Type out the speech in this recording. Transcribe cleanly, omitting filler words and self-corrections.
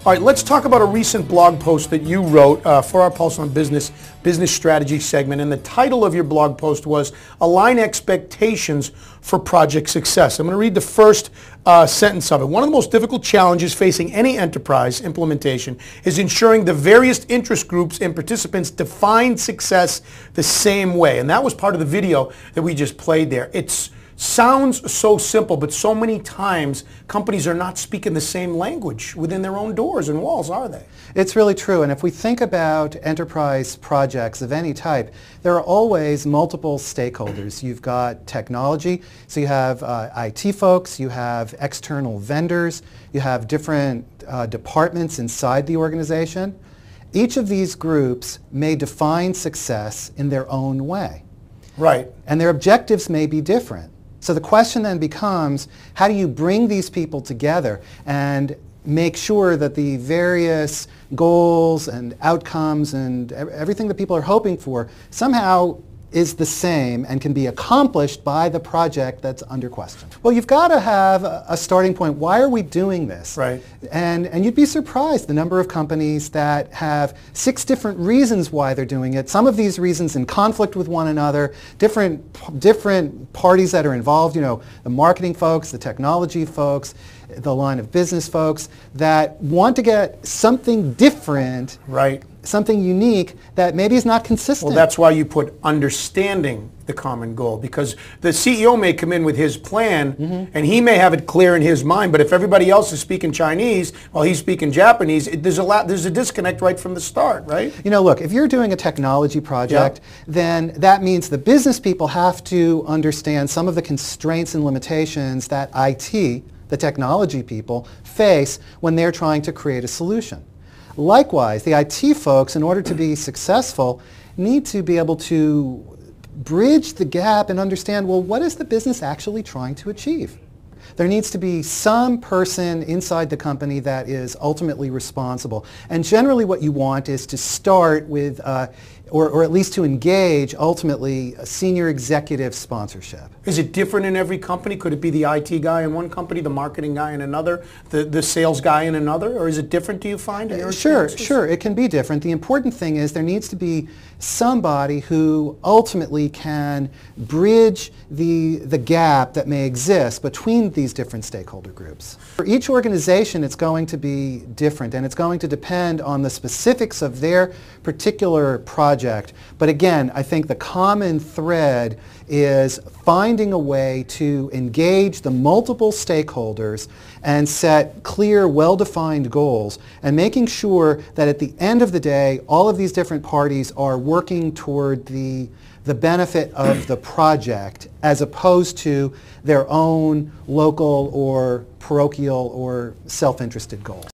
All right, let's talk about a recent blog post that you wrote for our Pulse on Business Strategy segment. And the title of your blog post was Align Expectations for Project Success. I'm going to read the first sentence of it. One of the most difficult challenges facing any enterprise implementation is ensuring the various interest groups and participants define success the same way. And that was part of the video that we just played there. It sounds so simple, but so many times companies are not speaking the same language within their own doors and walls, are they? It's really true. And if we think about enterprise projects of any type, there are always multiple stakeholders. You've got technology, so you have IT folks, you have external vendors, you have different departments inside the organization. Each of these groups may define success in their own way. Right. And their objectives may be different. So the question then becomes, how do you bring these people together and make sure that the various goals and outcomes and everything that people are hoping for somehow is the same and can be accomplished by the project that's under question? Well, you've got to have a starting point. Why are we doing this? Right. And you'd be surprised the number of companies that have 6 different reasons why they're doing it. Some of these reasons in conflict with one another, different parties that are involved, you know, the marketing folks, the technology folks, the line of business folks that want to get something different, right, something unique that maybe is not consistent. Well, that's why you put understanding the common goal, because the CEO may come in with his plan and he may have it clear in his mind, but if everybody else is speaking Chinese while he's speaking Japanese, there's a disconnect right from the start, right? You know, look, if you're doing a technology project, then that means the business people have to understand some of the constraints and limitations that IT, the technology people, face when they're trying to create a solution. Likewise, the IT folks, in order to be successful, need to be able to bridge the gap and understand, well, what is the business actually trying to achieve? There needs to be some person inside the company that is ultimately responsible. And generally what you want is to start with, or at least to engage, ultimately, a senior executive sponsorship. Is it different in every company? Could it be the IT guy in one company, the marketing guy in another, the sales guy in another? Or is it different, do you find? Sure, it can be different. The important thing is there needs to be somebody who ultimately can bridge the gap that may exist between these different stakeholder groups. For each organization, it's going to be different, and it's going to depend on the specifics of their particular project. But again, I think the common thread is finding a way to engage the multiple stakeholders and set clear, well-defined goals, and making sure that at the end of the day, all of these different parties are working toward the benefit of the project as opposed to their own local or parochial or self-interested goals.